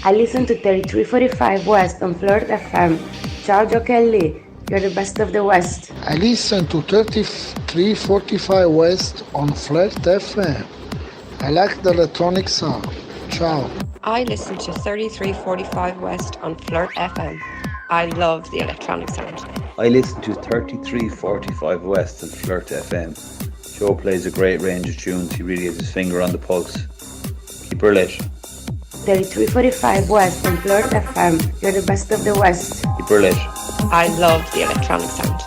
I listen to 3345 West on Flirt FM. Ciao Joe Kelly, you're the best of the West. I listen to 3345 West on Flirt FM. I like the electronic sound. Ciao. I listen to 3345 West on Flirt FM. I love the electronic sound. I listen to 3345 West on Flirt FM. Joe plays a great range of tunes. He really has his finger on the pulse. Keep her lit. 3345 West on Flirt FM. You're the best of the West. Keep her lit. I love the electronic sound.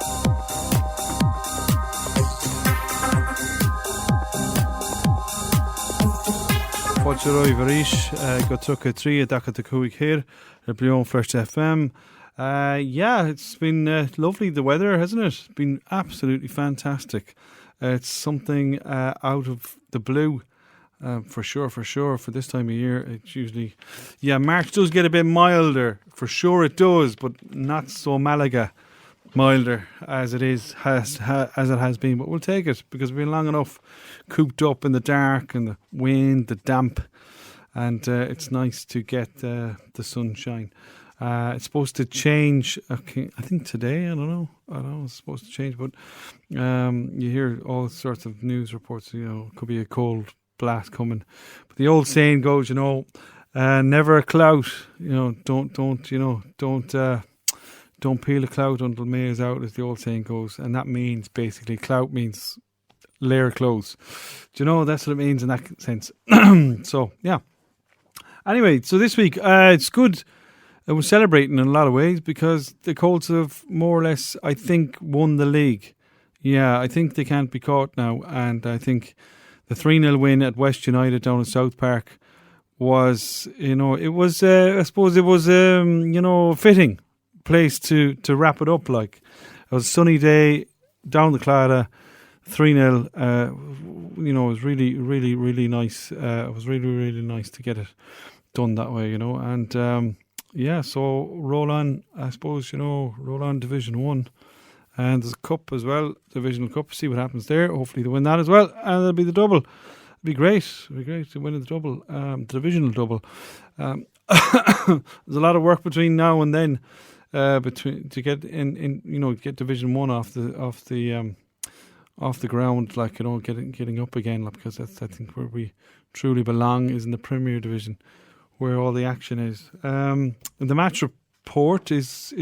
Fáilte Varish, go tucha trí dacha de cúig here at Brion Fresh FM. Yeah, it's been lovely, the weather, hasn't it? It's been absolutely fantastic. It's something out of the blue, for sure, for this time of year. It's usually, March does get a bit milder, for sure it does, but not so Malaga milder as it is, as it has been. But we'll take it, because we've been long enough cooped up in the dark and the wind, the damp, and it's nice to get the sunshine. It's supposed to change, okay, I think today, I don't know, it's supposed to change, but you hear all sorts of news reports, it could be a cold blast coming. But the old saying goes, never a clout, don't peel a clout until May is out, as the old saying goes. And that means, basically, clout means layer clothes. Do you know, that's what it means in that sense. So, yeah. Anyway, so this week, it's good. We're celebrating in a lot of ways, because the Colts have more or less, I think, won the league. Yeah, I think they can't be caught now. And I think the 3-0 win at West United down at South Park was, it was, I suppose it was, a fitting place to wrap it up. Like, it was a sunny day down the Claddagh, 3-0. It was really, really, really nice. It was really, really nice to get it done that way, and so roll on, I suppose, roll on Division 1. And there's a cup as well, Divisional Cup, see what happens there. Hopefully they win that as well, and it'll be the double. It'll be great. It'll be great to win the double, the Divisional double. There's a lot of work between now and then, to get get Division 1 off the ground, like, getting up again, like, because that's, I think, where we truly belong, is in the Premier Division, where all the action is. The match report is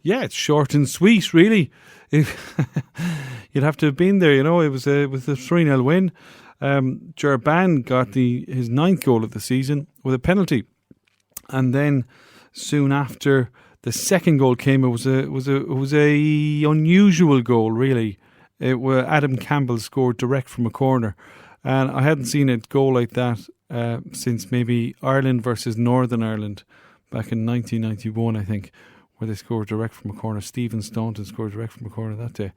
it's short and sweet, really. You'd have to have been there, It was a 3-0 win. Jerban got his 9th goal of the season with a penalty, and then soon after the second goal came, it was a unusual goal, really. Adam Campbell scored direct from a corner, and I hadn't seen a goal like that since maybe Ireland versus Northern Ireland back in 1991, I think, where they scored direct from a corner. Stephen Staunton scored direct from a corner that day.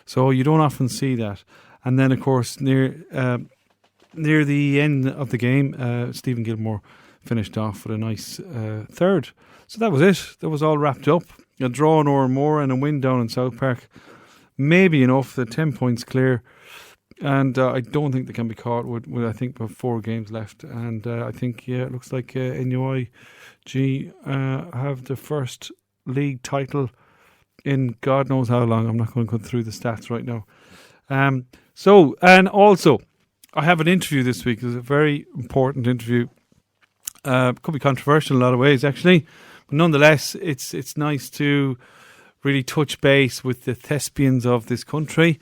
So you don't often see that. And then, of course, near the end of the game, Stephen Gilmore finished off with a nice third. So that was it. That was all wrapped up. A draw in Oranmore and a win down in South Park. Maybe enough. They're 10 points clear. And I don't think they can be caught with I think, about 4 games left. And I think, it looks like NUIG have the first league title in God knows how long. I'm not going to go through the stats right now. And also, I have an interview this week. It's a very important interview. Could be controversial in a lot of ways, actually. But nonetheless, it's nice to really touch base with the thespians of this country.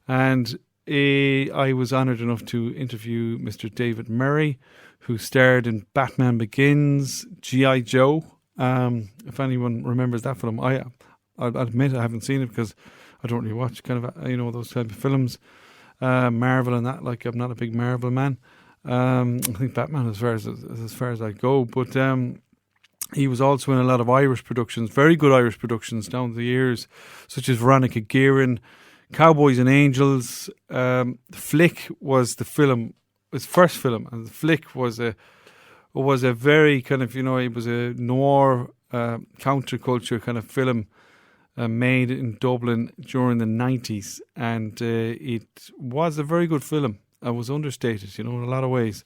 And I was honoured enough to interview Mr. David Murray, who starred in Batman Begins, G.I. Joe. If anyone remembers that film, I'll admit I haven't seen it, because I don't really watch kind of those type of films, Marvel and that. Like, I'm not a big Marvel man. I think Batman as far as I go, but he was also in a lot of Irish productions, very good Irish productions down the years, such as Veronica Guerin, Cowboys and Angels. Flick was the film, his first film, and the Flick was a very kind of, it was a noir counterculture kind of film made in Dublin during the 90s, and it was a very good film. It was understated, in a lot of ways.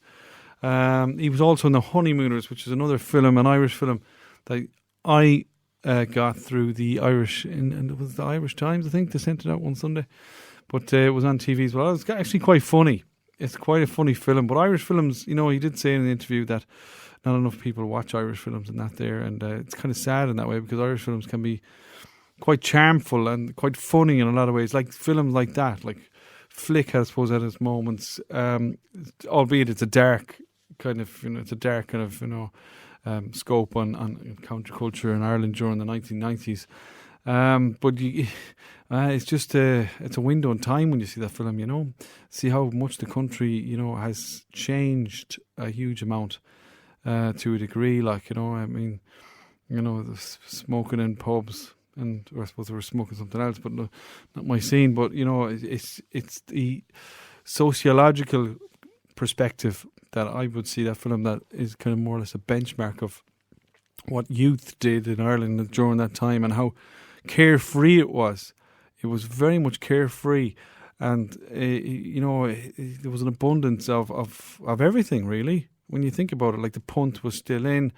He was also in The Honeymooners, which is another film, an Irish film that I got through the Irish, and it was the Irish Times, I think. They sent it out one Sunday. But it was on TV as well. It's actually quite funny. It's quite a funny film. But Irish films, he did say in the interview that not enough people watch Irish films and that there. And it's kind of sad in that way, because Irish films can be quite charmful and quite funny in a lot of ways. Like films like that, like Flick, I suppose, at its moments, albeit it's a dark kind of, scope on counterculture in Ireland during the 1990s. But it's just it's a window in time when you see that film, see how much the country, has changed a huge amount to a degree. Like, the smoking in pubs, or I suppose they were smoking something else, but not my scene. But, it's the sociological perspective that I would see that film that is kind of more or less a benchmark of what youth did in Ireland during that time and how carefree it was. It was very much carefree, and there was an abundance of everything, really. When you think about it, like the punt was still in,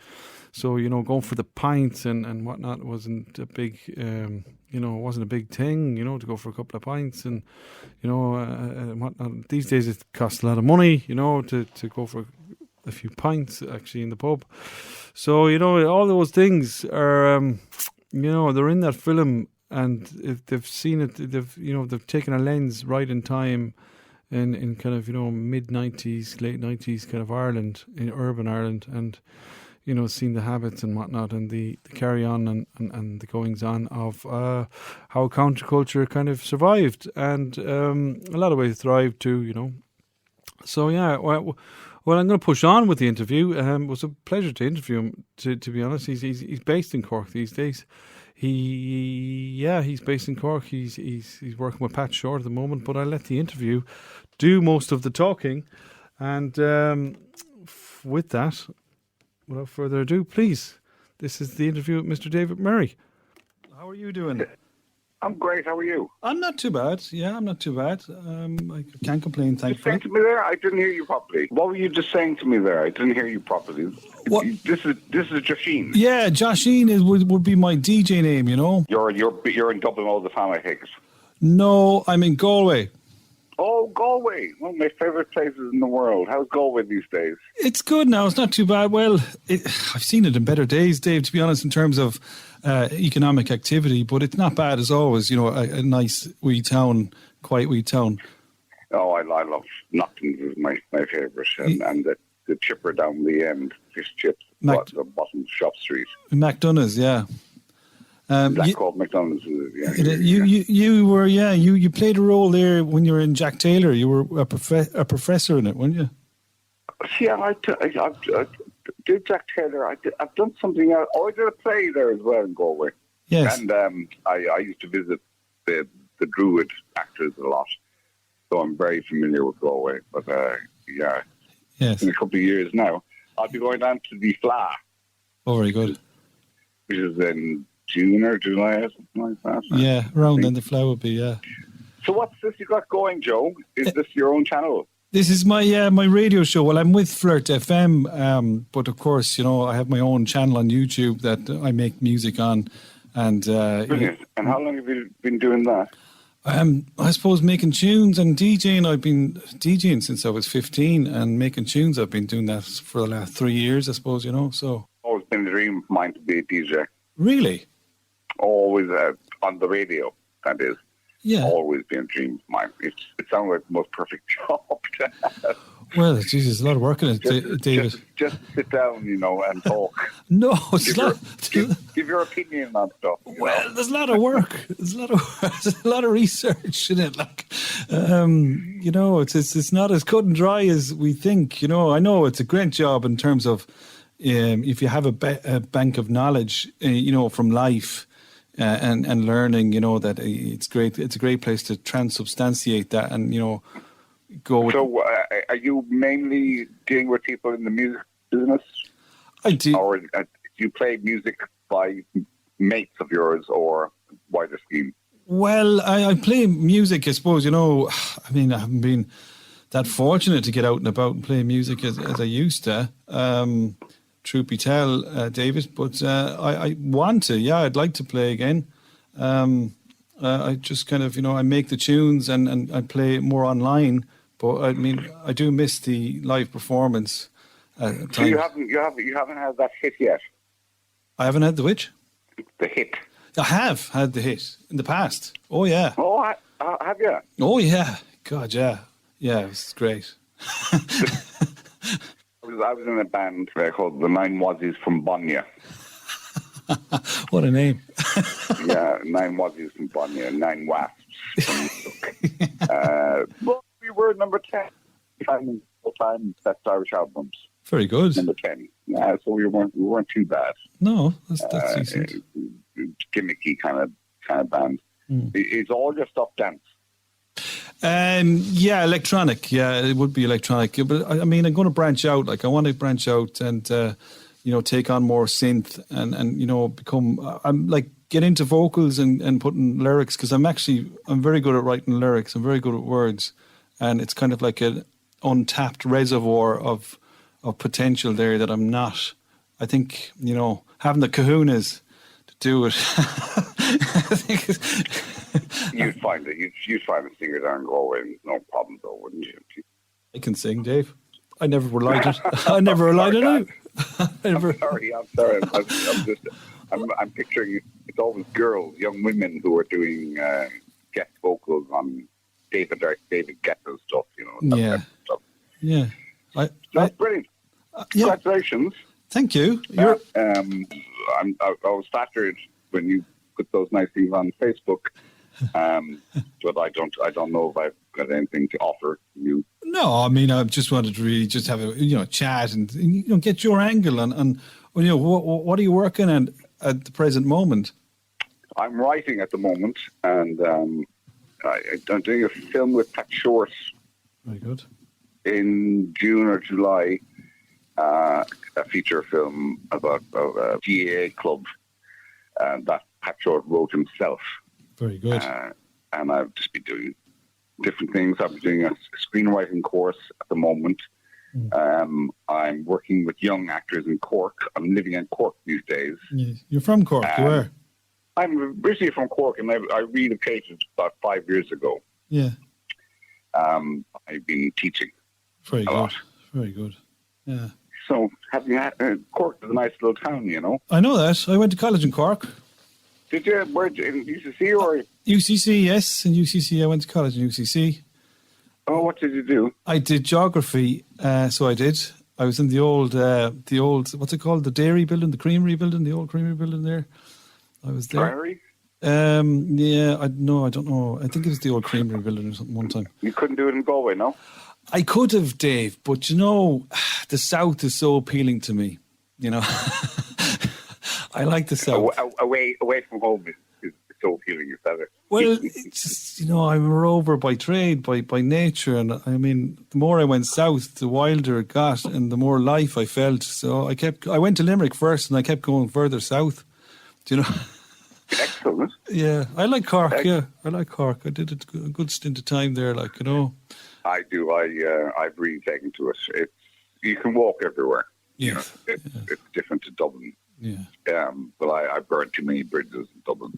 so going for the pints and whatnot wasn't a big, it wasn't a big thing, to go for a couple of pints and and whatnot. These days it costs a lot of money, to go for a few pints actually in the pub. So all those things are, they're in that film, and if they've seen it, they've taken a lens right in time. In kind of mid-90s, late 90s kind of Ireland, in urban Ireland, and seen the habits and whatnot, and the carry on and the goings on of how counterculture kind of survived, and a lot of ways thrived too. So yeah, well, I'm going to push on with the interview. It was a pleasure to interview him. To be honest, he's based in Cork these days. He's based in Cork. He's working with Pat Short at the moment, but I let the interview do most of the talking. And with that, without further ado, please, this is the interview with Mr. David Murray. How are you doing? I'm great. How are you? I'm not too bad. Yeah, I'm not too bad. I can't complain, Just thankfully. saying to me there? I didn't hear you properly. What were you just saying to me there? I didn't hear you properly. What? This is Joshine. Yeah, Joshine would be my DJ name, You're in Dublin all the time, I take it. No, I'm in Galway. Oh, Galway. One of my favourite places in the world. How's Galway these days? It's good now. It's not too bad. Well, I've seen it in better days, Dave, to be honest, in terms of economic activity, but it's not bad as always. A nice wee town, quiet wee town. Oh, I love Notting's is my favourite. And the chipper down the end, fish chips, the bottom of Shop Street. McDonough's, yeah. That's called McDonald's. Yeah, you played a role there when you were in Jack Taylor. You were a professor in it, weren't you? Yeah, I did Jack Taylor. I've done something else. Oh, I did a play there as well in Galway. Yes. And I used to visit the Druid actors a lot, so I'm very familiar with Galway. But yeah, yes. In a couple of years now, I'll be going down to the Fla. Oh, very good. Which is in June or July or something like that. Yeah, around then the Fla would be, yeah. So what's this you got going, Joe? Is this your own channel? This is my radio show. Well, I'm with Flirt FM, but of course, I have my own channel on YouTube that I make music on. And brilliant. And how long have you been doing that? I suppose making tunes and DJing. I've been DJing since I was 15, and making tunes, I've been doing that for the last 3 years, I suppose, so. Always been a dream of mine to be a DJ. Really? Always on the radio, that is. Yeah. Always been a dream of mine. It sounds like the most perfect job to have. Well, Jesus, a lot of work in it, David. Just sit down, and talk. No, it's give your opinion on stuff. Well, there's a lot of work. There's a lot of research in it. It's not as cut and dry as we think. I know it's a great job in terms of if you have a bank of knowledge, from life. And learning, that it's great. It's a great place to transubstantiate that, and go with. So, are you mainly dealing with people in the music business? I do. Or do you play music by mates of yours, or wider scheme? Well, I play music, I suppose. I haven't been that fortunate to get out and about and play music as I used to. Truth be tell, David, but I want to. Yeah, I'd like to play again. I just kind of, I make the tunes and I play more online. But I mean, I do miss the live performance. So you haven't had that hit yet. I haven't had the which? The hit. I have had the hit in the past. Oh yeah. Oh, have you? Oh yeah. God, yeah. Yeah, it was great. I was in a band called the Nine Wazzies from Bonya. What a name. Yeah, Nine Wazzies from Bonya, Nine Wasps from well, we were number 10 all-time best Irish albums. Very good. Number 10. Yeah, so we weren't too bad. No, that's decent. Gimmicky kind of band. It's all your stuff dance. Yeah, electronic. Yeah, it would be electronic. But I mean, I'm going to branch out. Like, I want to branch out and take on more synth and become. I'm like get into vocals and putting lyrics because I'm very good at writing lyrics. I'm very good at words, and it's kind of like an untapped reservoir of potential there that I'm not. I think having the kahunas to do it. I think You'd find the singers aren't going, no problem though, wouldn't you? I can sing, Dave. I never relied it. I never relied it out. I'm sorry. I'm picturing it's always girls, young women who are doing guest vocals on David Guetta's stuff, that Yeah. type of stuff. Yeah. That's brilliant. Yeah. Congratulations. Thank you. I was flattered when you put those nice things on Facebook. But I don't know if I've got anything to offer you. No, I mean, I just wanted to really just have a chat and get your angle on what are you working on at the present moment? I'm writing at the moment, and I'm doing a film with Pat Short. Very good. In June or July, a feature film about a GAA club that Pat Short wrote himself. Very good. And I've just been doing different things. I'm doing a screenwriting course at the moment. I'm working with young actors in Cork. I'm living in Cork these days. Yeah. You're from Cork, you are? I'm originally from Cork, and I relocated about 5 years ago. Yeah. I've been teaching. Very a good. lot. Very good. Yeah. So Cork is a nice little town, I know that. I went to college in Cork. Did you? Where in UCC or? UCC, yes. In UCC, I went to college in UCC. Oh, what did you do? I did geography, so I did. I was in the old, what's it called? The dairy building, the creamery building, the old creamery building there. I was there. Priory? Yeah, I don't know. I think it was the old creamery building or something one time. You couldn't do it in Galway, no? I could have, Dave, but the South is so appealing to me, I like the South. Away from home is so appealing, is that it? Well, it's just, I'm a rover by trade, by nature. And I mean, the more I went south, the wilder it got and the more life I felt. So I went to Limerick first and I kept going further south. Do you know? Excellent. Yeah, I like Cork. Yeah, I like Cork. I did a good stint of time there, I do. I've really taken to it. You can walk everywhere. Yeah. It's different to Dublin. Yeah. But I burned too many bridges in Dublin.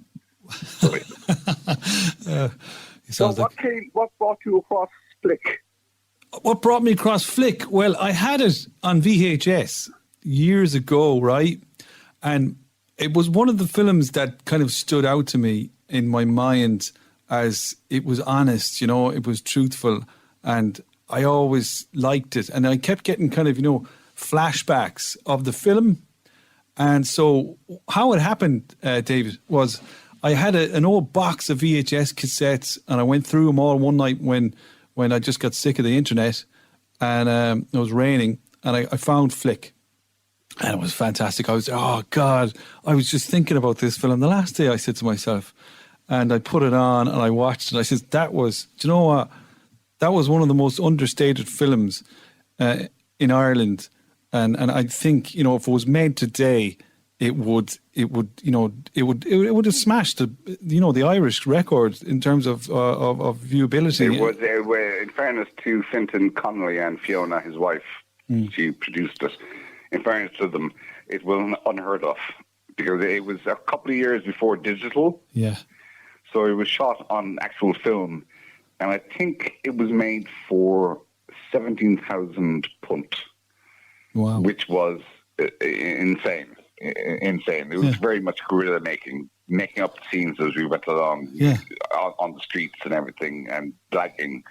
So what brought you across Flick? What brought me across Flick? Well, I had it on VHS years ago, right? And it was one of the films that kind of stood out to me in my mind as it was honest, it was truthful. And I always liked it. And I kept getting kind of, flashbacks of the film. And so how it happened, David, was I had an old box of VHS cassettes and I went through them all one night when I just got sick of the internet and it was raining and I found Flick. And it was fantastic. I was, oh God, I was just thinking about this film. The last day I said to myself, and I put it on and I watched it. I said, do you know what? That was one of the most understated films in Ireland. And I think, if it was made today, it would have smashed the Irish record in terms of viewability. It was, in fairness to Fintan Connolly and Fiona, his wife, she produced it. In fairness to them, it was unheard of because it was a couple of years before digital. Yeah. So it was shot on actual film, and I think it was made for 17,000 punt, which was insane. Insane. It was very much guerrilla making up scenes as we went along on the streets and everything, and dragging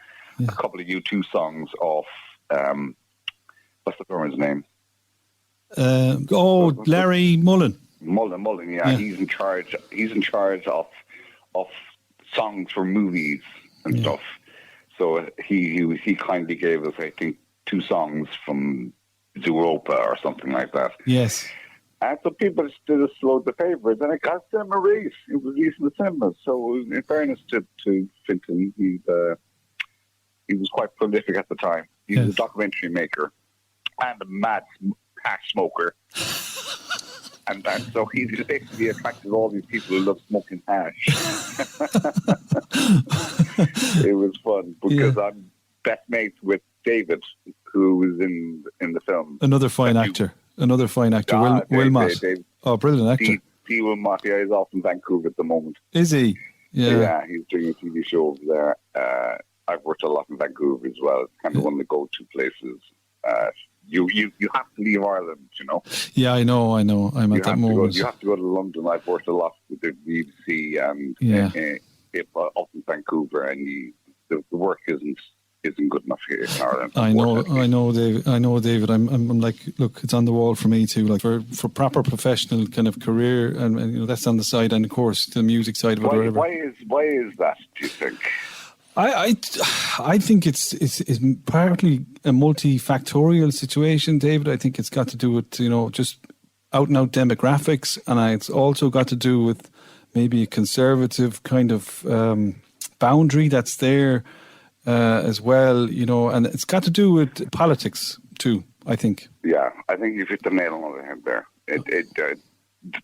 a couple of U2 songs off. What's the drummer's name? Larry Mullen. Mullen, yeah. He's in charge. He's in charge of songs for movies and stuff. So he kindly gave us, I think, 2 songs from Zooropa or something like that. Yes. And so people did us loads of favours, and it got cinema release. It was released in the cinemas. So in fairness to Fintan, he was quite prolific at the time. He was a documentary maker and a mad hash smoker. And so he basically attracted all these people who love smoking hash. It was fun because I'm best mates with David, who was in the film. Another fine actor, Will Mott. Oh, brilliant actor. D. Will Mott, he's off in Vancouver at the moment. Is he? Yeah, he's doing a TV show over there. I've worked a lot in Vancouver as well. It's kind of one of the go-to places. You have to leave Ireland, you know. Yeah, I know. I'm at that moment. You have to go to London. I've worked a lot with the BBC and up in Vancouver, and the work isn't good enough here in Ireland. I know, David. I'm like, look, it's on the wall for me too. Like for proper professional kind of career, and that's on the side, and of course the music side of it. Why is that? Do you think? I think it's partly a multifactorial situation, David. I think it's got to do with just out and out demographics, and it's also got to do with maybe a conservative kind of boundary that's there as well, and it's got to do with politics too, I think. Yeah, I think you've hit the nail on the head there. The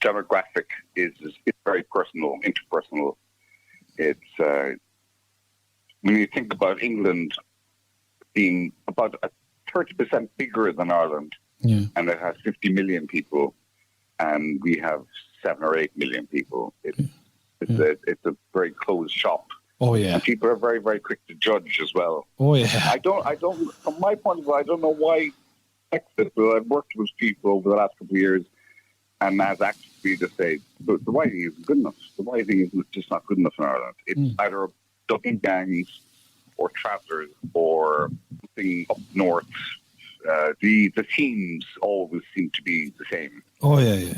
demographic it's very personal, interpersonal. It's when you think about England being about 30% bigger than Ireland, and it has 50 million people, and we have 7 or 8 million people, it's a very closed shop. Oh yeah, and people are very, very quick to judge as well. Oh yeah, I don't. From my point of view, I don't know why Texas. But I've worked with people over the last couple of years, and as actually to say the whiting isn't good enough. The whiting is just not good enough in Ireland. It's either ducking gangs or travelers or something up north. The teams always seem to be the same. Oh yeah.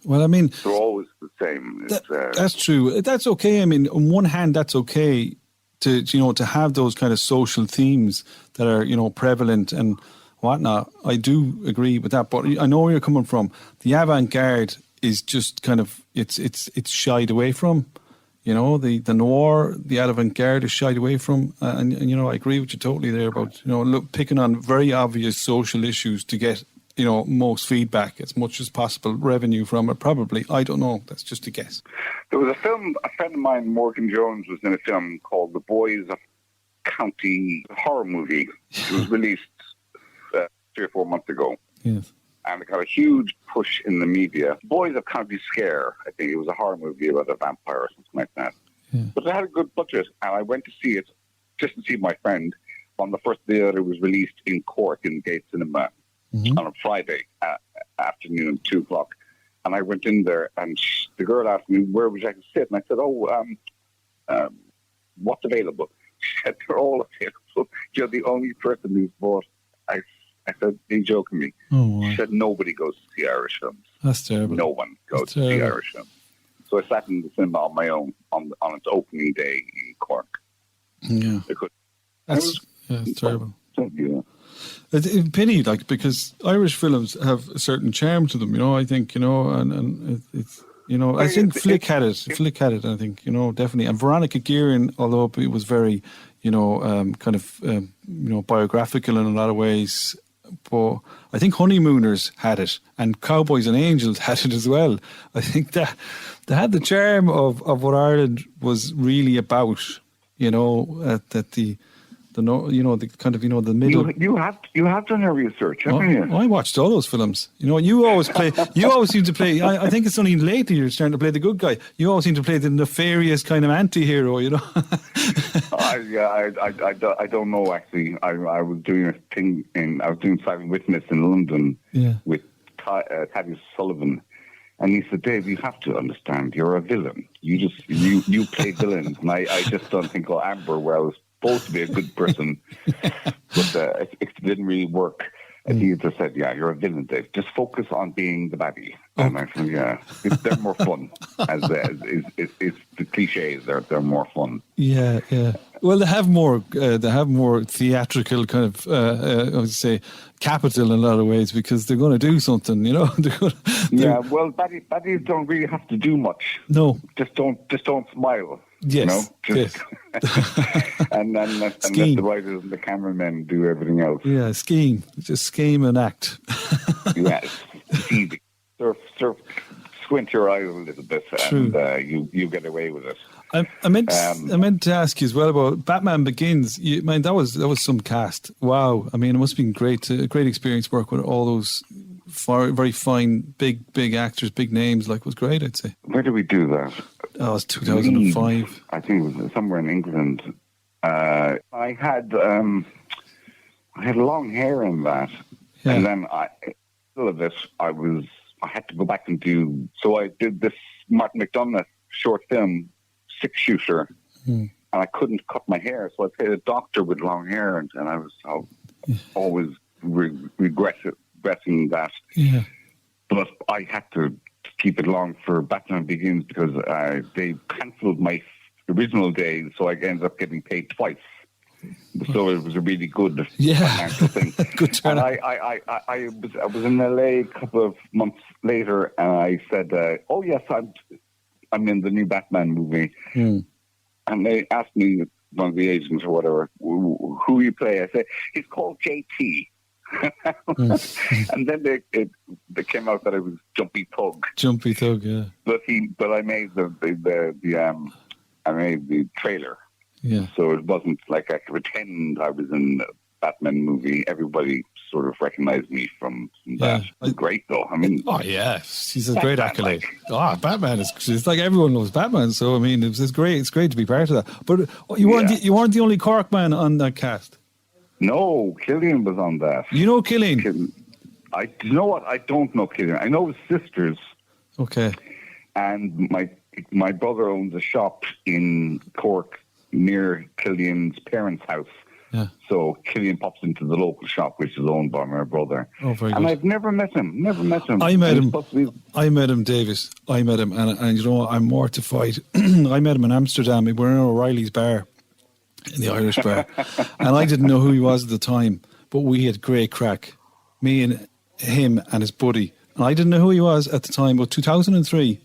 Well, I mean, they're always the same. That's true. That's okay. I mean, on one hand, that's okay to have those kind of social themes that are prevalent and whatnot. I do agree with that, but I know where you're coming from. The avant-garde is just kind of it's shied away from. The noir, the avant-garde is shied away from. And I agree with you totally there about, picking on very obvious social issues to get, most feedback, as much as possible, revenue from it, probably. I don't know. That's just a guess. There was a film, a friend of mine, Morgan Jones, was in a film called The Boys of County, horror movie. It was released 3 or 4 months ago. Yes. And it got a huge push in the media. Boys of County Scare, I think it was a horror movie about a vampire or something like that. Yeah. But it had a good budget, and I went to see it just to see my friend on the first day that it was released in Cork in Gate Cinema on a Friday afternoon, 2 o'clock. And I went in there, and the girl asked me, where would you like to sit? And I said, what's available? She said, they're all available. You're the only person who's bought. I said, are you joking me? Oh, she said, nobody goes to see Irish films. That's terrible. No one goes to see Irish films. So I sat in the cinema on my own on its opening day in Cork. Yeah. It's terrible. Yeah. It's a pity, because Irish films have a certain charm to them, I think, and it's, I think Flick had it. Flick had it, I think, definitely. And Veronica Guerin, although it was very, kind of, biographical in a lot of ways, but I think Honeymooners had it, and Cowboys and Angels had it as well. I think that they had the charm of what Ireland was really about, that the kind of the middle. You have done your research, haven't you? I watched all those films. You always play. You always seem to play. I think it's only lately you're starting to play the good guy. You always seem to play the nefarious kind of anti-hero. I don't know actually. I was doing a thing I was doing Silent Witness in London with Thaddeus Sullivan. And he said, Dave, you have to understand, you're a villain. You play villains. And I just don't think, Amber, where I was supposed to be a good person, but it didn't really work. And he just said, you're a villain, Dave. Just focus on being the baddie. And I said, they're more fun. As it's the cliches, they're more fun. Yeah. Well, they have more theatrical kind of, I would say, capital in a lot of ways because they're going to do something, Well, baddies don't really have to do much. No, just don't smile. Yes. Just and let the writers and the cameramen do everything else. Yeah, just scheme and act. It's easy. Squint your eyes a little bit, and you get away with it. I meant to ask you as well about Batman Begins. That was some cast. Wow! I mean, it must have been a great experience working with all those very fine, big actors, big names. It was great. I'd say. Where did we do that? Oh, it was 2005. I think it was somewhere in England. I had long hair in that, and then I had to go back and do. So I did this Martin McDonagh short film, 6-shooter, and I couldn't cut my hair, so I played a doctor with long hair, and I was always regretting that. Yeah. But I had to keep it long for Batman Begins because they cancelled my original day, so I ended up getting paid twice. So it was a really good financial thing. Good turn. And I was in LA a couple of months later, and I said, "Oh yes, I'm in the new Batman movie." And they asked me, one of the agents or whatever, who you play. I said, "He's called JT." And then they came out that I was Jumpy Thug. Jumpy Thug, yeah. But I made I made the trailer. Yeah. So it wasn't like I could pretend I was in a Batman movie. Everybody sort of recognized me from that. It was great though. I mean, oh yeah, she's a great accolade. Batman it's like everyone loves Batman. So I mean, it's great. It's great to be part of that. But you weren't the only Cork man on that cast. No, Killian was on that. You know Killian? You know what? I don't know Killian. I know his sisters. Okay. And my brother owns a shop in Cork near Killian's parents' house. Yeah. So Killian pops into the local shop, which is owned by my brother. Oh, very good. And I've never met him. I met him, Davis. I met him, and I'm mortified. I met him in Amsterdam. We were in O'Reilly's bar, in the Irish bar, and I didn't know who he was at the time, but we had great crack. Me and him and his buddy. And I didn't know who he was at the time, but 2003.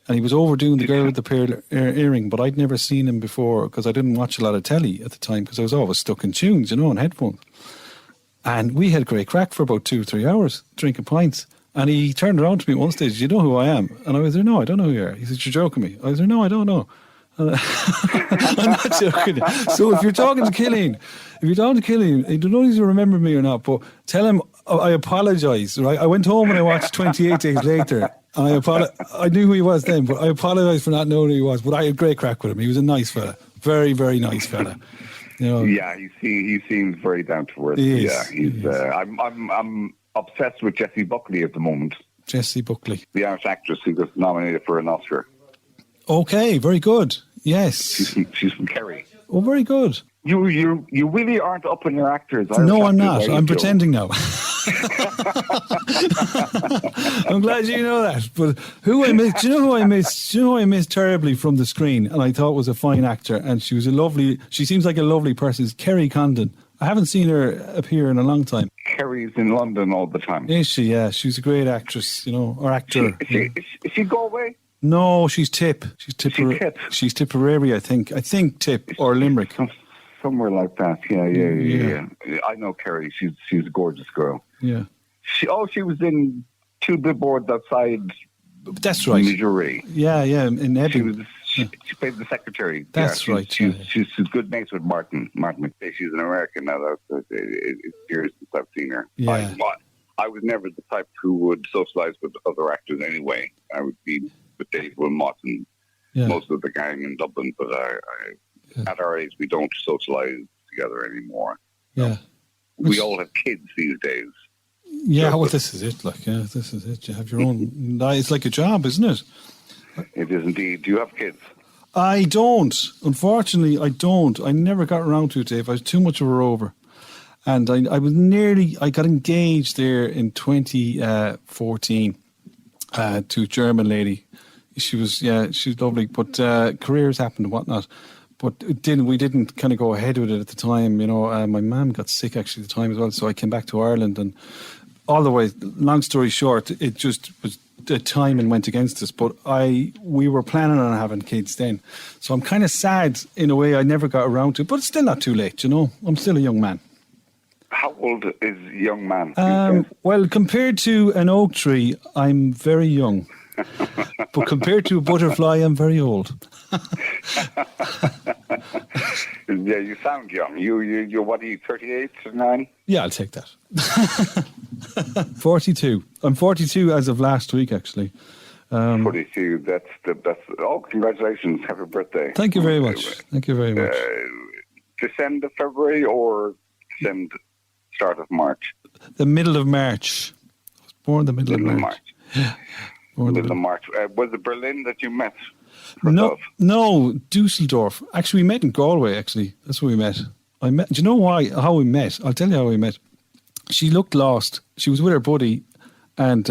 And he was overdoing the girl with the pearl earring, but I'd never seen him before because I didn't watch a lot of telly at the time because I was always stuck in tunes, on headphones. And we had great crack for about 2-3 hours, drinking pints. And he turned around to me at one stage, "Do you know who I am?" And I was there, "No, I don't know who you are." He said, "You're joking me." I was there, "No, I don't know." I'm not joking. So if you're talking to Killian, I don't know if you remember me or not, but tell him I apologise, right? I went home and I watched 28 Days Later. I knew who he was then, but I apologise for not knowing who he was. But I had great crack with him. He was a nice fella. Very, very nice fella. Yeah, he seems very down to earth. I'm obsessed with Jessie Buckley at the moment. Jessie Buckley. The Irish actress who was nominated for an Oscar. Okay, very good. Yes. She's from Kerry. Oh, very good. You really aren't up in your actors. No, I'm not. I'm pretending now. I'm glad you know that. But who I missed? Do you know who I missed? Do you know who I missed terribly from the screen? And I thought was a fine actor, and she seems like a lovely person. Is Kerry Condon. I haven't seen her appear in a long time. Kerry's in London all the time. Is she? Yeah, she's a great actress. Or actor. Is she Galway? No, she's Tip. She's Tipperary, I think. I think Tip or Limerick. somewhere like that. Yeah. I know Kerry. She's a gorgeous girl. Yeah. She was in 2 billboards outside. That's right. Missouri. Yeah, in Ebbing. She played the secretary. That's right. She's good mates with Martin McVeigh. She's an American now. It's years since I've seen her. Yeah. I was never the type who would socialize with other actors anyway. I would be with Dave Wilmot and most of the gang in Dublin, but at our age, we don't socialize together anymore. Yeah. We all have kids these days. Yeah, well, this is it. This is it. You have your own. It's like a job, isn't it? It is indeed. Do you have kids? I don't. Unfortunately, I don't. I never got around to it, Dave. I was too much of a rover. And I got engaged there in 2014 to a German lady. She's lovely, but careers happened and whatnot. But we didn't kind of go ahead with it at the time. My mum got sick actually at the time as well, so I came back to Ireland, and all the way, long story short, it just was the timing went against us. But we were planning on having kids then, so I'm kind of sad in a way I never got around to it. But it's still not too late, I'm still a young man. How old is a young man? Well, compared to an oak tree, I'm very young. But compared to a butterfly, I'm very old. Yeah, you sound young. You're what are you, 38, 39? Yeah, I'll take that. 42. I'm 42 as of last week, actually. 42. That's congratulations! Happy birthday! Thank you very much. Thank you very much. Descend of February or descend start of March? The middle of March. I was born the middle of March. Yeah. Middle of March. Was it Berlin that you met? No, Dusseldorf. Actually, we met in Galway, actually. That's where we met. Do you know how we met? I'll tell you how we met. She looked lost. She was with her buddy, and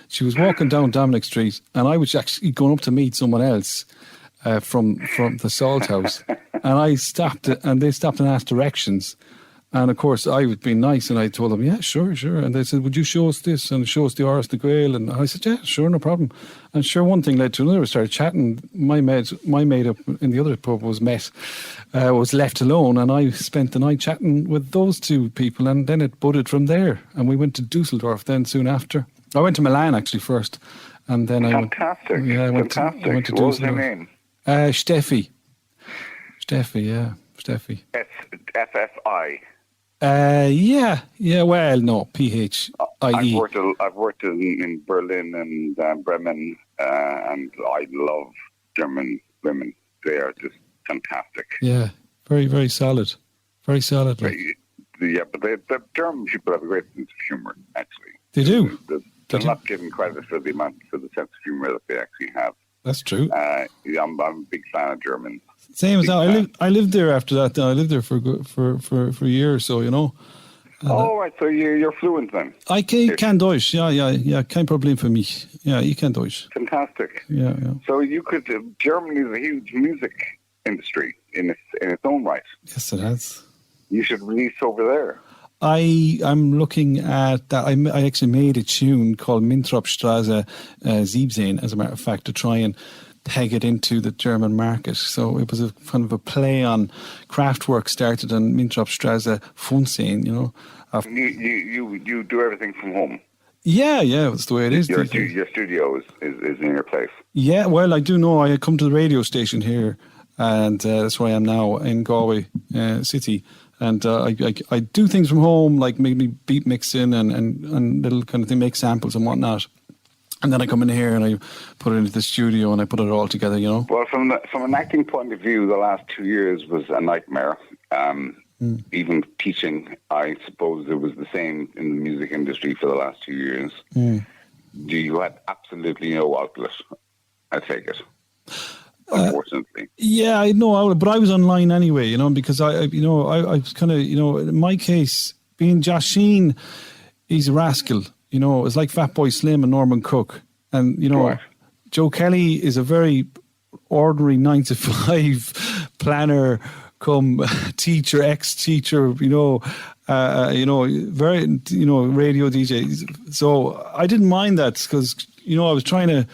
she was walking down Dominic Street, and I was actually going up to meet someone else from the Salt House. And I stopped, and they stopped and asked directions. And of course, I was being nice, and I told them, yeah, sure. And they said, would you show us this and show us the Áras de Gael? And I said, yeah, sure, no problem. And sure, one thing led to another. We started chatting. My mate up in the other pub was left alone, and I spent the night chatting with those two people, and then it budded from there. And we went to Dusseldorf then soon after. I went to Milan actually first, and then Fantastic. I went to What was her name? Steffi. Steffi. SFI. Yeah. Well, no, PHIE. I've worked in Berlin and Bremen, and I love German women. They are just fantastic. Yeah, very, very solid. Very solid. Yeah, but the German people have a great sense of humour. Actually, they do. They're not given credit for the sense of humour that they actually have. That's true. I'm a big fan of Germans. Same as that. I lived there after that. I lived there for a year or so, Right. So you're fluent then? I kann Deutsch. Ja. Kein Problem für mich. Ja, ich kann Deutsch. Fantastic. Yeah. So you could. Germany is a huge music industry in its own right. Yes, it has. You should release over there. I'm looking at that. I actually made a tune called Mintropstraße 17, as a matter of fact, to try and peg it into the German market. So it was a kind of a play on Kraftwerk started on Mintropstraße 15, You do everything from home? Yeah, that's the way it is. Your studio is in your place? Yeah, well, I do know. I come to the radio station here, and that's where I am now in Galway City. And I do things from home, like maybe beat mixing and little kind of thing, make samples and whatnot. And then I come in here and I put it into the studio and I put it all together, Well, from an acting point of view, the last 2 years was a nightmare. Even teaching, I suppose it was the same in the music industry for the last 2 years. You had absolutely no outlet, I take it. Unfortunately. Yeah, I know, but I was online anyway, because I was kind of, in my case, being Josh Sheen, he's a rascal, it's like Fatboy Slim and Norman Cook. And, right. Joe Kelly is a very ordinary 9-to-5 planner, come teacher, ex-teacher, very, radio DJ. So I didn't mind that because, I was trying to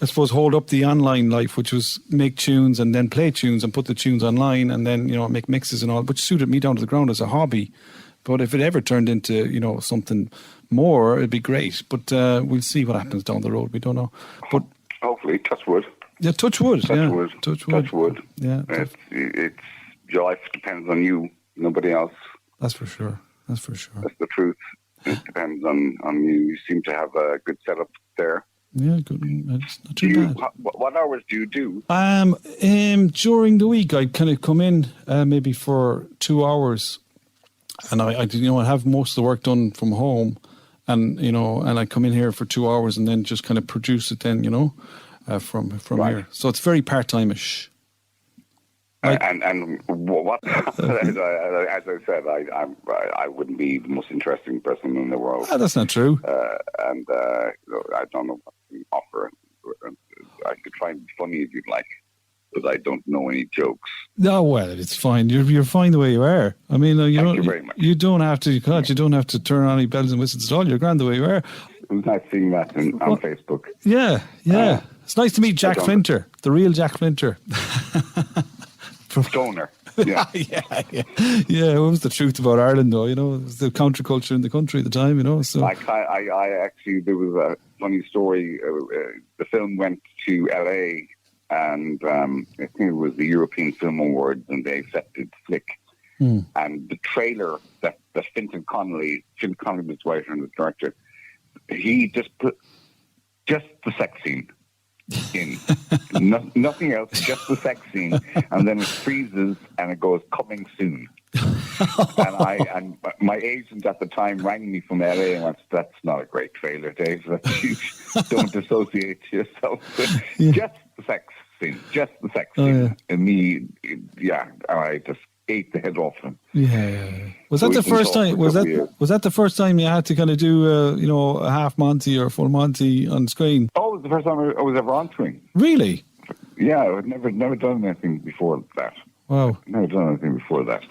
I suppose, hold up the online life, which was make tunes and then play tunes and put the tunes online and then, make mixes and all, which suited me down to the ground as a hobby. But if it ever turned into, something more, it'd be great. But we'll see what happens down the road. We don't know. But hopefully, touch wood. Yeah, touch wood. Touch wood. Touch wood. Touch wood. Yeah. It's your life depends on you, nobody else. That's for sure. That's the truth. It depends on you. You seem to have a good setup there. Yeah, good. It's not too bad. What hours do you do? During the week, I kind of come in maybe for 2 hours, and I have most of the work done from home, and I come in here for 2 hours and then just kind of produce it then, from right. here. So it's very part-time-ish. And what? As I said, I wouldn't be the most interesting person in the world. That's not true. I don't know what to offer. I could try and be funny if you'd like, but I don't know any jokes. No, well, it's fine. You're fine the way you are. I mean, Thank you very much. You don't have to. You don't have to turn on any bells and whistles at all. You're grand the way you are. It was nice seeing that on Facebook. Yeah. It's nice to meet Jack Flinter, the real Jack Flinter. Stoner. Yeah. Yeah. What was the truth about Ireland, though? It was the counterculture in the country at the time. So I actually, there was a funny story. The film went to LA, and I think it was the European Film Awards, and they accepted Flick. And the trailer that Finn Connolly was the writer and the director, he just put just the sex scene in. Nothing else, just the sex scene, and then it freezes and it goes coming soon. and my agent at the time rang me from LA and went, "That's not a great trailer, Dave. You don't associate yourself with just the sex scene, just the sex scene." Yeah. And I just ate the head off him. Yeah. Was that the first time? Was that the first time you had to kind of do a half Monty or full Monty on screen? Oh, it was the first time I was ever on screen. Really? Yeah, I'd never done anything before that. Wow. Never done anything before that.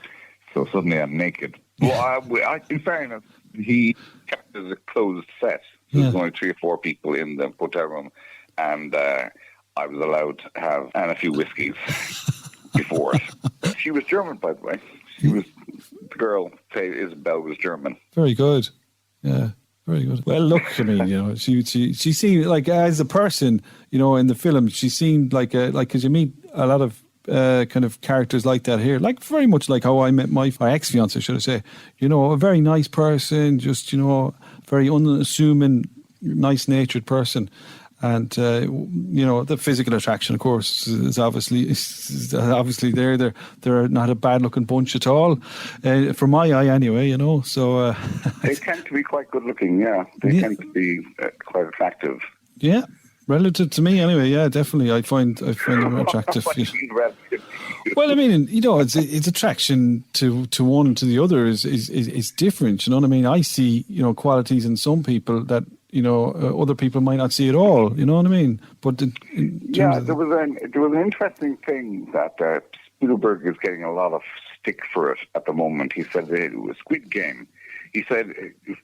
So suddenly I'm naked. Well, in fairness, he kept it as a closed set. There was only 3 or 4 people in the hotel room, and I was allowed to have a few whiskeys before it. She was German, by the way. The girl, say Isabel, was German. Very good. Yeah. Very good. Well, look, I mean, she seemed like, as a person, in the film, she seemed like because you meet a lot of kind of characters like that here, like very much like how I met my ex-fiance, should I say. A very nice person, just, very unassuming, nice-natured person. And, the physical attraction, of course, is obviously there. They're not a bad-looking bunch at all, from my eye anyway, so... They tend to be quite good-looking, yeah. They tend to be quite attractive. Yeah, relative to me anyway, yeah, definitely. I find them attractive. Well, I mean, it's attraction to one to the other is different, you know what I mean? I see, qualities in some people that... other people might not see at all. You know what I mean? But there was an interesting thing that Spielberg is getting a lot of stick for it at the moment. He said it was Squid Game. He said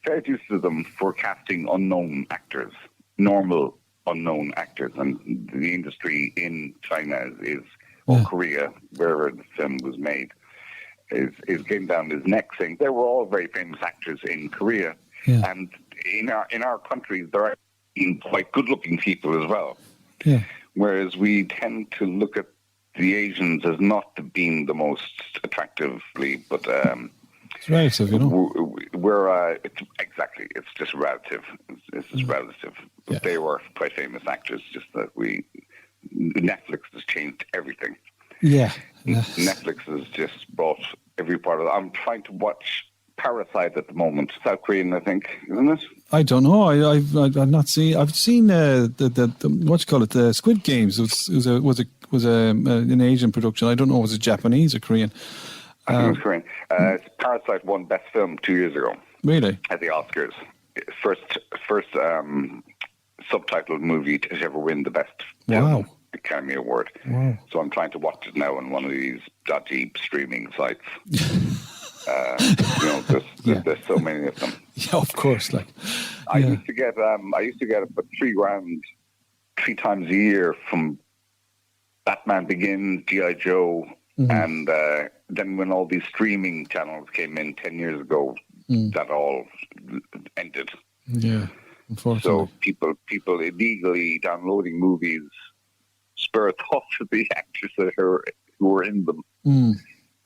fair dues to them for casting unknown actors, normal unknown actors, and the industry in China or Korea, wherever the film was made, is getting down his neck, saying they were all very famous actors in Korea. Yeah. And in our country, there are quite good-looking people as well. Yeah. Whereas we tend to look at the Asians as not being the most attractively, but it's relative, it's just relative. It's just relative. But they were quite famous actors. Just that Netflix has changed everything. Yeah. Netflix has just brought every part of it. I'm trying to watch Parasite at the moment. South Korean, I think, isn't it? I don't know. I've not seen. I've seen the the Squid Games. It was an Asian production. I don't know. Was it Japanese or Korean? I think it was Korean. Parasite won Best Film 2 years ago. Really? At the Oscars. First subtitled movie to ever win the Best Film Academy Award. Wow. So I'm trying to watch it now on one of these dodgy streaming sites. There's so many of them. Yeah, of course. I used to get about $3,000 3 times a year from Batman Begins, G.I. Joe, and then when all these streaming channels came in 10 years ago, that all ended. Yeah, unfortunately. So people illegally downloading movies spur thought to the actors who were in them.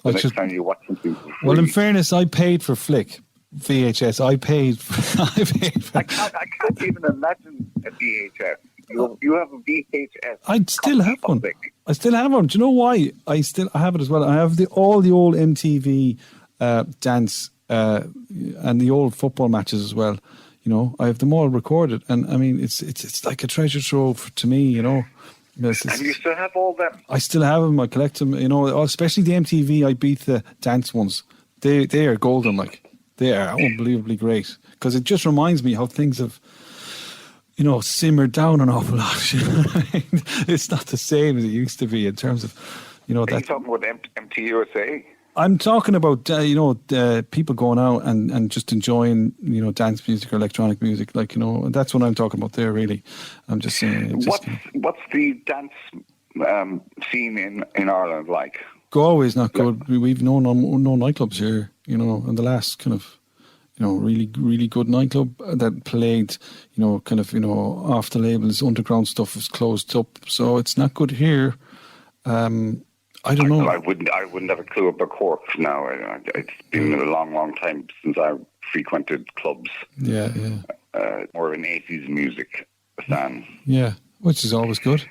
The next time you watch something for free. Well, in fairness, I paid for Flick VHS. I paid for I can't even imagine a VHS. You have a VHS. I still have one. I still have one. Do you know why? I have it as well. I have all the old MTV dance and the old football matches as well. You know, I have them all recorded, and I mean, it's like a treasure trove to me. You know. And you still have all them? I still have them. I collect them. You know, especially the MTV. I beat the dance ones. They are golden. Like they are unbelievably great because it just reminds me how things have, you know, simmered down an awful lot. You know what I mean? It's not the same as it used to be in terms of, you know. Are you talking about MTUSA? I'm talking about people going out and just enjoying, you know, dance music or electronic music, like, you know, that's what I'm talking about there. Really, I'm just saying. What's the dance scene in Ireland like? Galway is not good. We've no nightclubs here, you know, and the last kind of, you know, really, really good nightclub that played, you know, kind of, you know, off the labels, underground stuff was closed up. So it's not good here. I don't know. I wouldn't have a clue about Cork now. It's been a long, long time since I frequented clubs. Yeah. More of an 80s music fan. Yeah, which is always good.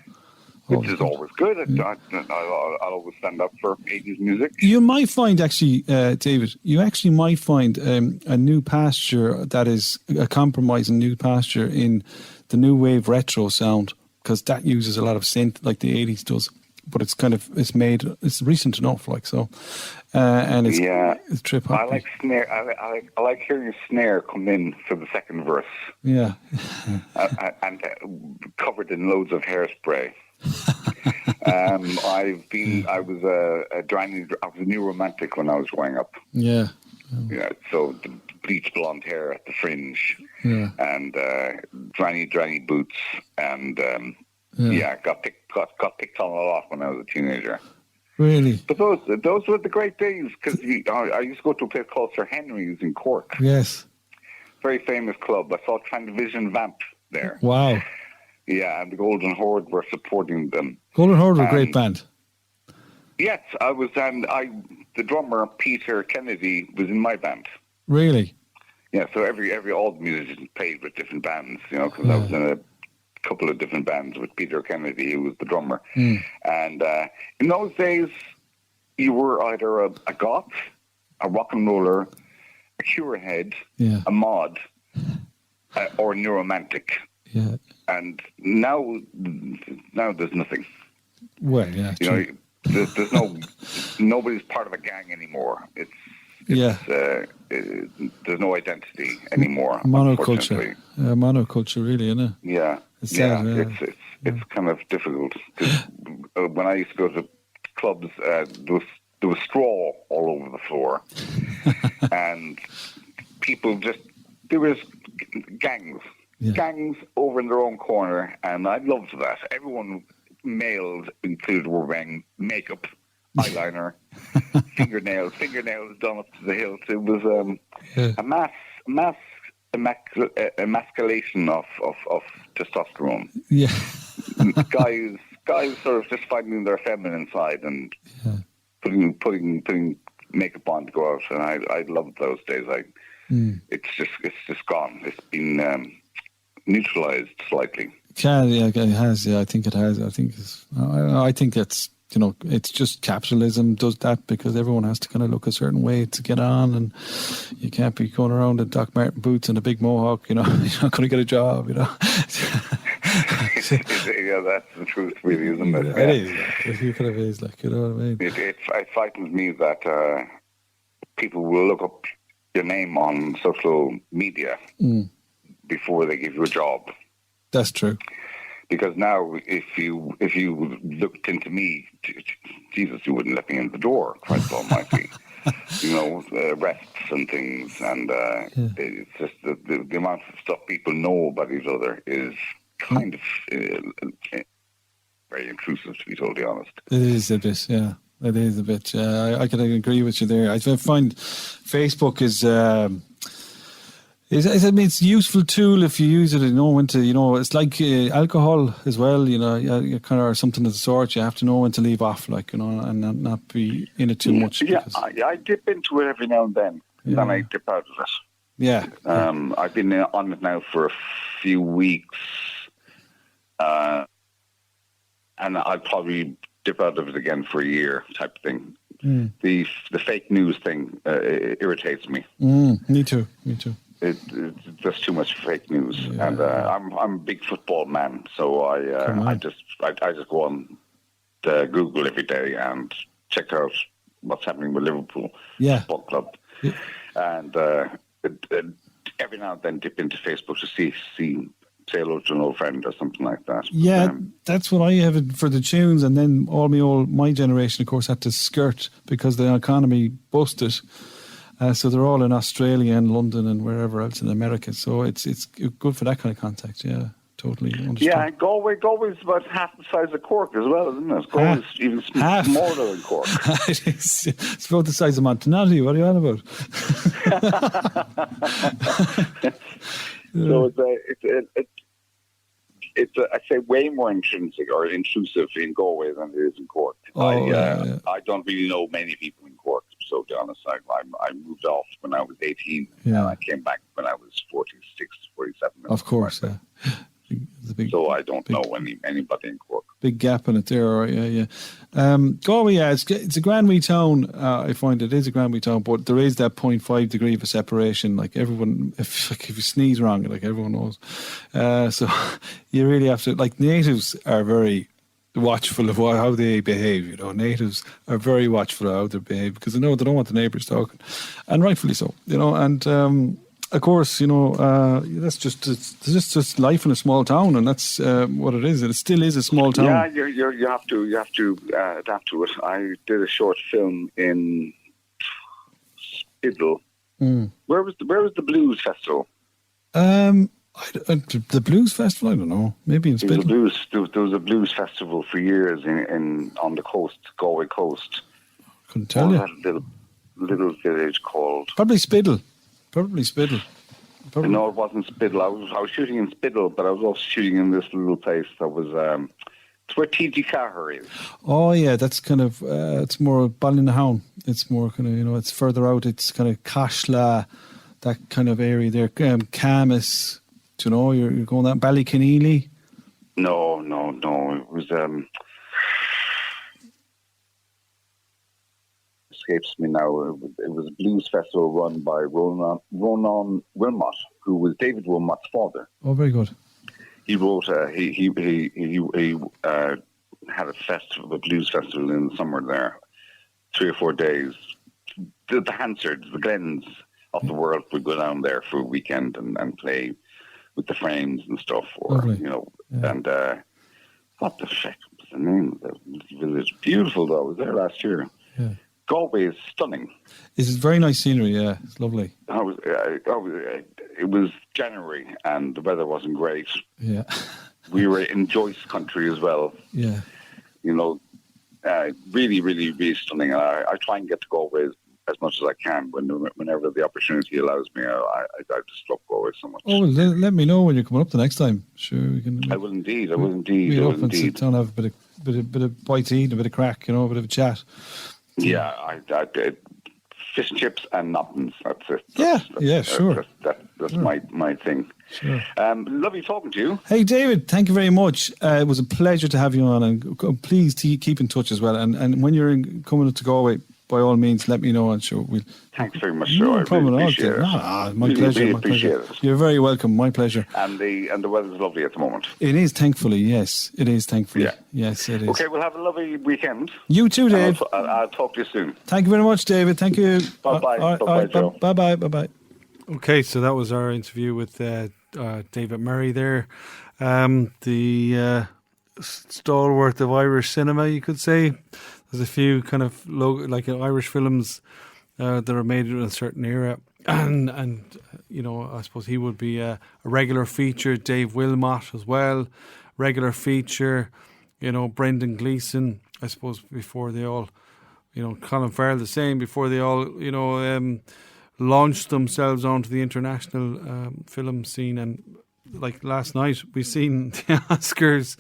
Which is always good. I'll always stand up for 80s music. You might find, actually, David, might find a new pasture that is a compromising new pasture in the new wave retro sound, because that uses a lot of synth like the 80s does. But it's recent enough, like, so, and it's trip hop. I like snare. I like hearing a snare come in for the second verse. Yeah, and covered in loads of hairspray. I was a new romantic when I was growing up. Yeah. Yeah. So the bleach blonde hair at the fringe. Yeah. And granny boots and. Got picked on a lot when I was a teenager. Really? But those were the great days, because I used to go to a place called Sir Henry's in Cork. Yes. Very famous club. I saw Transvision Vamp there. Wow. Yeah, and the Golden Horde were supporting them. Golden Horde were a great band. Yes, I was, and the drummer Peter Kennedy was in my band. Really? Yeah, so all the musicians played with different bands, you know, because I was in a couple of different bands with Peter Kennedy, who was the drummer. And in those days, you were either a goth, a rock and roller, a cure head, a mod, or a new romantic. Yeah. And now there's nothing. Well, yeah, you know, there's nobody's part of a gang anymore. There's no identity anymore. Monoculture. Monoculture, really, isn't it? Yeah. It's sad, it's kind of difficult. When I used to go to clubs, there was straw all over the floor, and there was gangs over in their own corner, and I loved that. Everyone, males included, were wearing makeup, eyeliner, fingernails done up to the hilt. It was a mass emasculation of testosterone. Yeah. guys sort of just finding their feminine side and putting makeup on to go out, and I loved those days. It's just gone. It's been neutralized slightly. Yeah, it has. Yeah, I think it has. I think that's, you know, it's just capitalism does that, because everyone has to kind of look a certain way to get on, and you can't be going around in Doc Marten boots and a big mohawk, you know. You're not going to get a job, you know. Yeah, that's the truth, really, isn't it? It is. It kind of is, like, you know what I mean? It frightens me that people will look up your name on social media before they give you a job. That's true. Because now, if you looked into me, Jesus, you wouldn't let me in the door, Christ almighty. You know, arrests and things, and it's just the amount of stuff people know about each other is kind of very intrusive, to be totally honest. It is a bit, yeah. It is a bit. I can agree with you there. I find Facebook is. I mean, it's a useful tool if you use it. You know when to. You know, it's like alcohol as well. You know, you kind of or something of the sort. You have to know when to leave off, like, you know, and not be in it too much. Yeah, I dip into it every now and then. Yeah. Then I dip out of it. Yeah. I've been on it now for a few weeks, and I'll probably dip out of it again for a year, type of thing. The fake news thing irritates me. Me too. It's just too much fake news, and I'm a big football man, so I just go on Google every day and check out what's happening with Liverpool Football Club, and every now and then dip into Facebook to see say hello to an old friend or something like that. Yeah, that's what I have for the tunes, and then my generation, of course, had to skirt because the economy busted. So they're all in Australia and London and wherever else in America. So it's good for that kind of contact. Yeah, totally understand. Yeah, Galway's about half the size of Cork as well, isn't it? Galway's even smaller than Cork. It's about the size of Montanati. What are you on about? So it's I'd say way more intrinsic or intrusive in Galway than it is in Cork. I don't really know many people in Cork, so to be honest. I moved off when I was 18 and I came back when I was 46, 47. Of course, yeah. So I don't know anybody in Cork. Big gap in it there, yeah. Galway, it's a grand wee town. I find it is a grand wee town, but there is that 0.5 degree of a separation. Like everyone, if you sneeze wrong, like everyone knows. So you really have to. Like natives are very watchful of how they behave. You know, natives are very watchful of how they behave because they know they don't want the neighbours talking, and rightfully so. You know, and. Of course, you know, that's just life in a small town, and that's what it is. It still is a small town. Yeah, you have to adapt to it. I did a short film in Spiddle. Where was the Blues Festival? The Blues Festival, I don't know. Maybe in Spiddle. There was a blues festival for years on the coast, Galway coast. Couldn't tell you. That little village called Probably Spiddle. No, it wasn't Spiddle. I was shooting in Spiddle, but I was also shooting in this little place that was it's where T.G. Carr is. Oh yeah, that's kind of it's more Ballinhaun. It's more kind of, you know, it's further out. It's kind of Cashla, that kind of area there. Camas, do you know? You're going that Ballyconneely? No. It was escapes me now. It was a blues festival run by Ronan Wilmot, who was David Wilmot's father. Oh, very good. He wrote. He had a festival, a blues festival in the summer there, 3 or 4 days. The Hansards, the Glens of the world would go down there for a weekend and play with the Frames and stuff, or Lovely. You know, and what the heck was the name of the village? Beautiful though. I was there last year. Yeah. Galway is stunning. It's very nice scenery, yeah. It's lovely. It was January and the weather wasn't great. Yeah. We were in Joyce country as well. Yeah. You know, really, really, really stunning. And I try and get to Galway as much as I can whenever the opportunity allows me. I just love Galway so much. Oh, well, let me know when you're coming up the next time. Sure, we can. I will indeed. Meet up and sit down, have a bit of bite to eat, and a bit of crack, you know, a bit of a chat. Yeah, I did fish and chips and nothings. That's it. Sure. That's my thing. Sure. Lovely talking to you. Hey, David, thank you very much. It was a pleasure to have you on, and please keep in touch as well. And when you're coming to Galway, by all means, let me know, and sure we'll. Thanks very much. No sure. problem really at all. My pleasure. Really my appreciate pleasure. it. You're very welcome. My pleasure. And the weather's lovely at the moment. It is, thankfully. Yes, it is, thankfully. Yeah. Yes, it is. Okay, we'll have a lovely weekend. You too, Dave. I'll talk to you soon. Thank you very much, David. Thank you. Bye-bye. Bye-bye, Joe. Bye-bye. Okay, so that was our interview with David Murray there. The stalwart of Irish cinema, you could say. There's a few kind of Irish films that are made in a certain era. and I suppose he would be a regular feature. Dave Wilmot as well, regular feature. Brendan Gleeson, I suppose, before they all, Colin Farrell the same, before they all, launched themselves onto the international film scene. And like last night, we seen the Oscars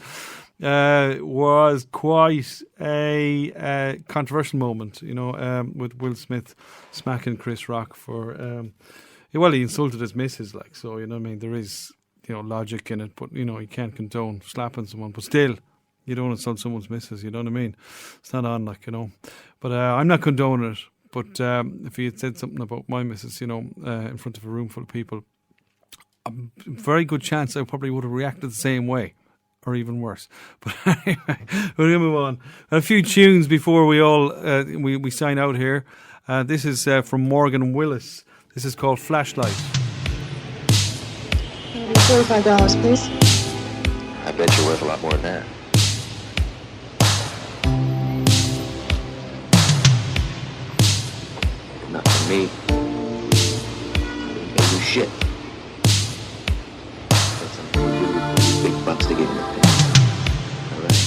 was quite a controversial moment, with Will Smith smacking Chris Rock for, he insulted his missus, like, so, there is, logic in it, but, you can't condone slapping someone, but still, you don't insult someone's missus, you know what I mean? It's not on, like, But I'm not condoning it. But if he had said something about my missus, in front of a room full of people, a very good chance I probably would have reacted the same way, or even worse. But anyway, we're going to move on. A few tunes before we all we sign out here. This is from Morgan Willis. This is called Flashlight. $45, please. I bet you're worth a lot more than that. Not for me. Pay you shit. Got some really big bucks to give him a pay. All right.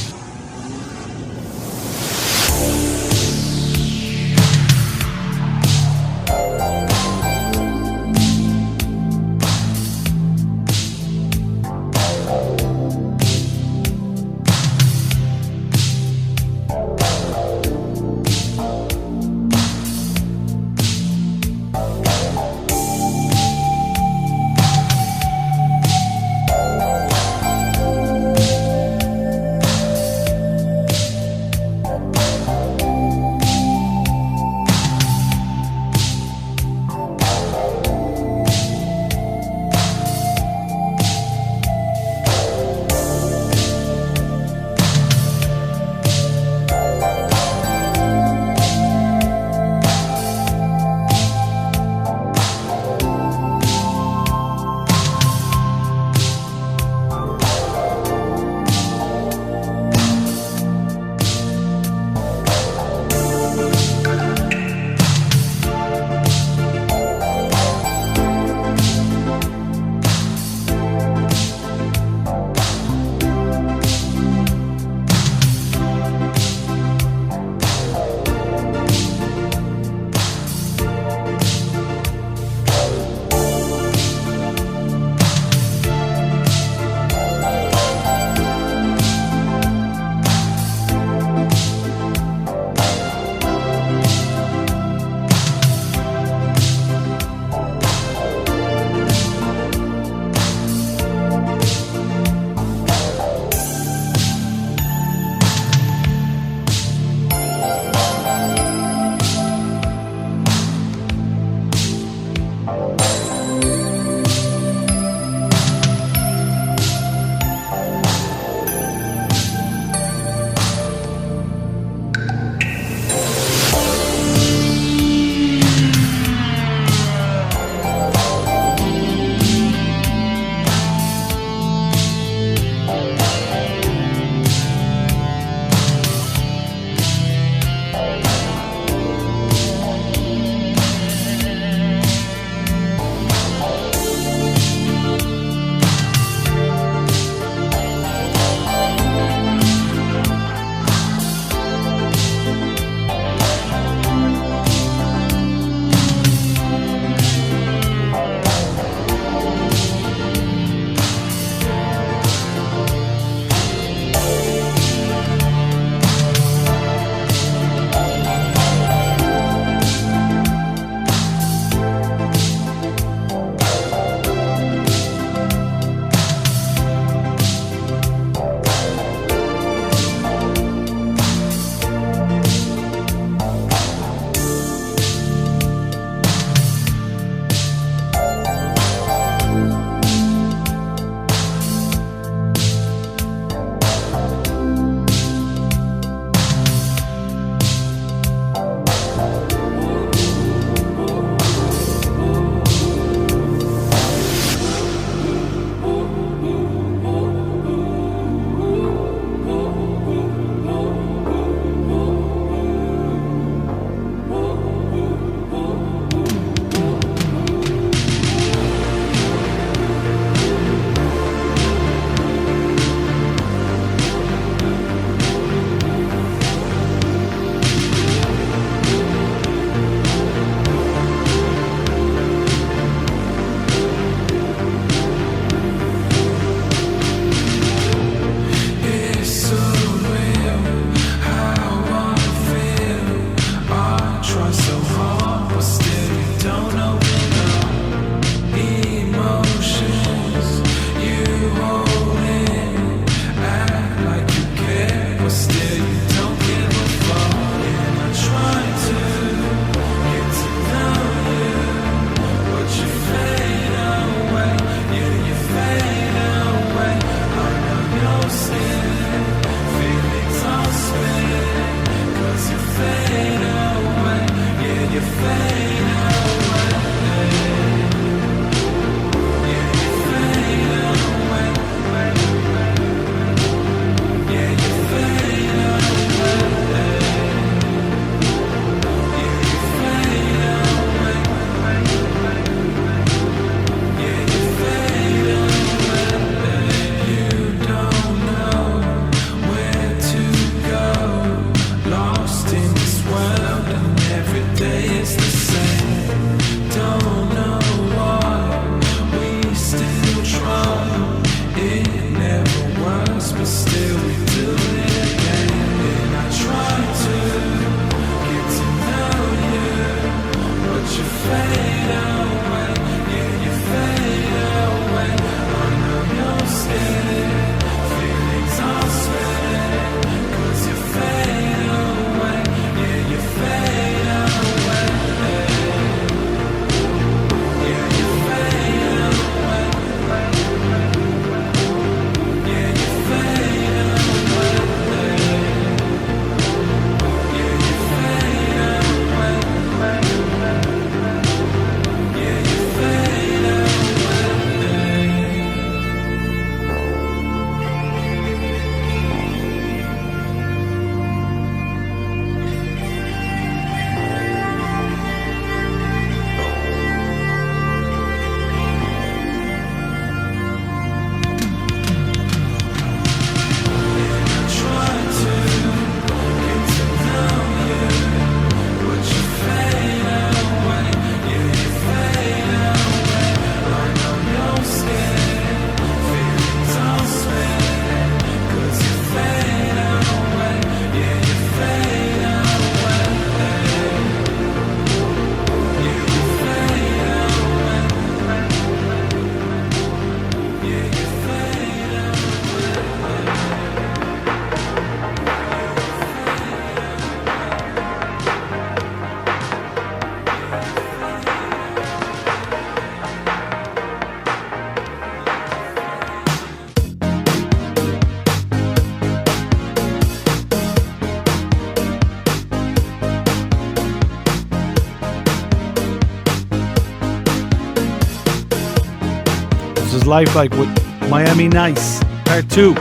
Lifelike with Miami Nice, Part 2.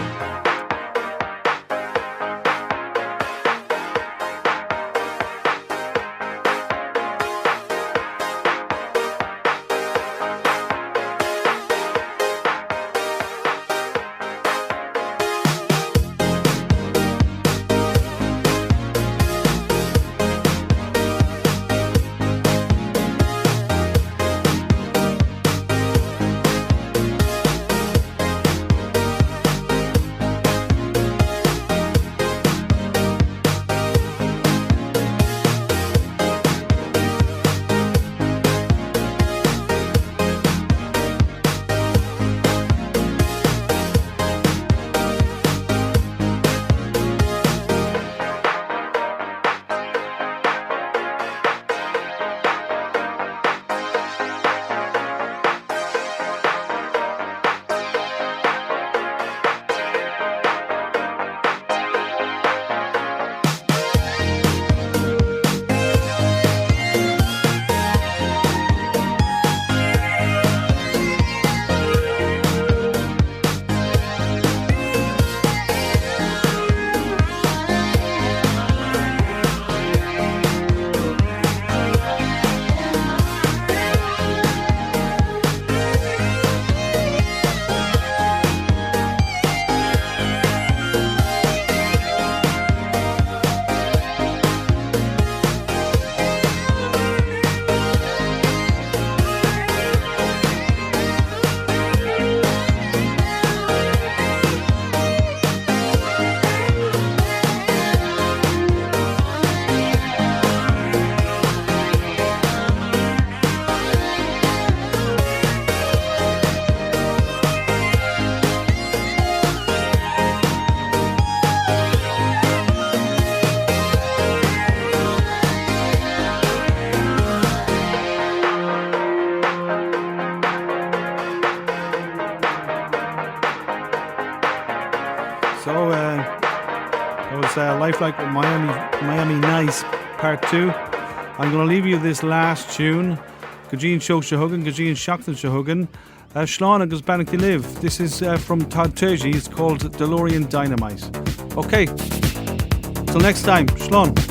So that was Lifelike with Miami Nice Part 2. I'm going to leave you this last tune. Gajeen Show Shahugan, Gajeen Shaktan Shahugan. Shlán agus Bannock Live. This is from Todd Turgey. It's called DeLorean Dynamite. Okay, till next time. Shlán.